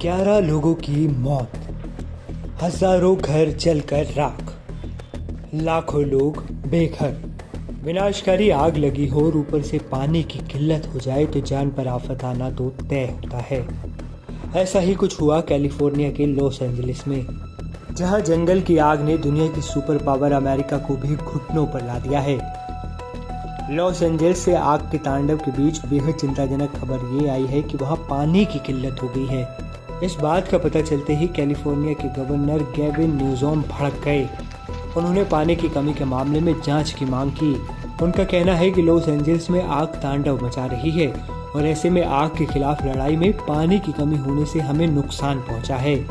11 लोगों की मौत, हजारों घर जलकर राख, लाखों लोग बेघर। विनाशकारी आग लगी हो और ऊपर से पानी की किल्लत हो जाए तो जान पर आफत आना तो तय होता है। ऐसा ही कुछ हुआ कैलिफोर्निया के लॉस एंजलिस में, जहां जंगल की आग ने दुनिया की सुपर पावर अमेरिका को भी घुटनों पर ला दिया है। लॉस एंजलिस से आग के तांडव के बीच बेहद चिंताजनक खबर ये आई है कि वहां पानी की किल्लत हो गई है। इस बात का पता चलते ही कैलिफोर्निया के गवर्नर गैविन न्यूसोम भड़क गए। उन्होंने पानी की कमी के मामले में जांच की मांग की। उनका कहना है कि लॉस एंजलिस में आग तांडव मचा रही है और ऐसे में आग के खिलाफ लड़ाई में पानी की कमी होने से हमें नुकसान पहुंचा है।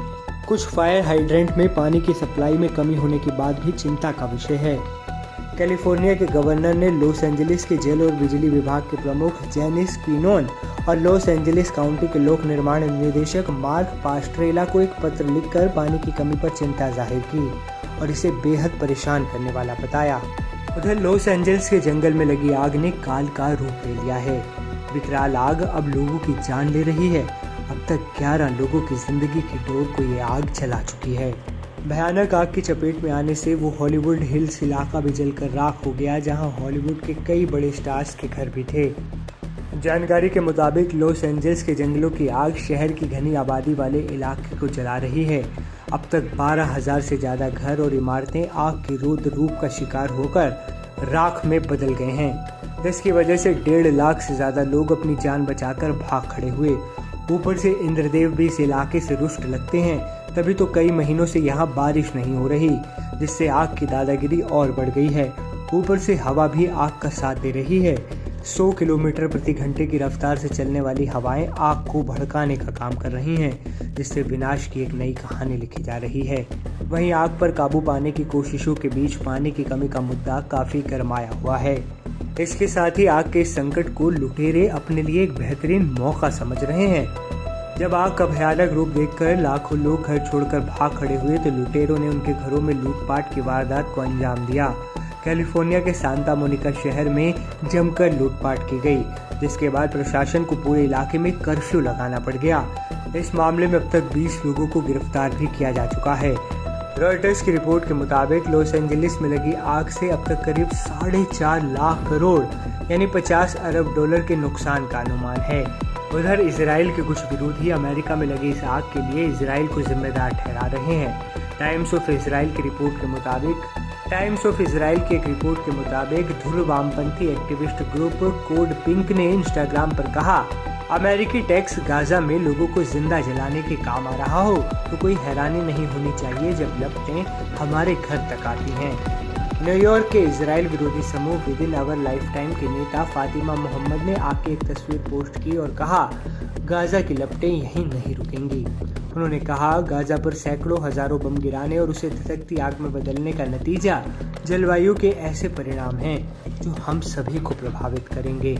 कुछ फायर हाइड्रेंट में पानी की सप्लाई में कमी होने के बाद भी चिंता का विषय है। कैलिफोर्निया के गवर्नर ने लॉस एंजलिस के जल और बिजली विभाग के प्रमुख जेनिस क्विनोन और लॉस एंजलिस काउंटी के लोक निर्माण निदेशक मार्क पास्ट्रेला को एक पत्र लिखकर पानी की कमी पर चिंता जाहिर की और इसे बेहद परेशान करने वाला बताया। उधर लॉस एंजलिस के जंगल में लगी आग ने काल का रूप ले लिया है। विकराल आग अब लोगों की जान ले रही है। अब तक 11 लोगों की जिंदगी की डोर को ये आग जला चुकी है। भयानक आग की चपेट में आने से वो हॉलीवुड हिल्स इलाका भी जलकर राख हो गया, जहां हॉलीवुड के कई बड़े स्टार्स के घर भी थे। जानकारी के मुताबिक लॉस एंजलिस के जंगलों की आग शहर की घनी आबादी वाले इलाके को जला रही है। अब तक 12,000 से ज़्यादा घर और इमारतें आग के रौद्र रूप का शिकार होकर राख में बदल गए हैं, जिसकी वजह से 1.5 लाख से ज़्यादा लोग अपनी जान बचाकर भाग खड़े हुए। ऊपर से इंद्रदेव भी इस इलाके से रुष्ट लगते हैं, तभी तो कई महीनों से यहाँ बारिश नहीं हो रही, जिससे आग की दादागिरी और बढ़ गई है। ऊपर से हवा भी आग का साथ दे रही है। 100 किलोमीटर प्रति घंटे की रफ्तार से चलने वाली हवाएं आग को भड़काने का काम कर रही हैं, जिससे विनाश की एक नई कहानी लिखी जा रही है। वहीं आग पर काबू पाने की कोशिशों के बीच पानी की कमी का मुद्दा काफी गरमाया हुआ है। इसके साथ ही आग के इस संकट को लुटेरे अपने लिए एक बेहतरीन मौका समझ रहे हैं। जब आग का भयानक रूप देखकर लाखों लोग घर छोड़कर भाग खड़े हुए तो लुटेरों ने उनके घरों में लूटपाट की वारदात को अंजाम दिया। कैलिफोर्निया के सांता मोनिका शहर में जमकर लूटपाट की गई, जिसके बाद प्रशासन को पूरे इलाके में कर्फ्यू लगाना पड़ गया। इस मामले में अब तक 20 लोगों को गिरफ्तार भी किया जा चुका है। रॉयटर्स की रिपोर्ट के मुताबिक लॉस एंजलिस में लगी आग से अब तक करीब 4.5 लाख करोड़ यानी 50 अरब डॉलर के नुकसान का अनुमान है। उधर इसराइल के कुछ विरोधी अमेरिका में लगी इस आग के लिए इसराइल को जिम्मेदार ठहरा रहे हैं। टाइम्स ऑफ इसराइल की एक रिपोर्ट के मुताबिक धुर वामपंथी एक्टिविस्ट ग्रुप कोड पिंक ने इंस्टाग्राम पर कहा, अमेरिकी टैक्स गाजा में लोगों को जिंदा जलाने के काम आ रहा हो तो कोई हैरानी नहीं होनी चाहिए जब लपटें हमारे घर तक आती हैं। न्यूयॉर्क के इजराइल विरोधी समूह विद इन आवर लाइफटाइम के नेता फातिमा मोहम्मद ने आके एक तस्वीर पोस्ट की और कहा, गाजा की लपटें यहीं नहीं रुकेंगी। उन्होंने कहा, गाजा पर सैकड़ों हजारों बम गिराने और उसे धधकती आग में बदलने का नतीजा जलवायु के ऐसे परिणाम हैं जो हम सभी को प्रभावित करेंगे।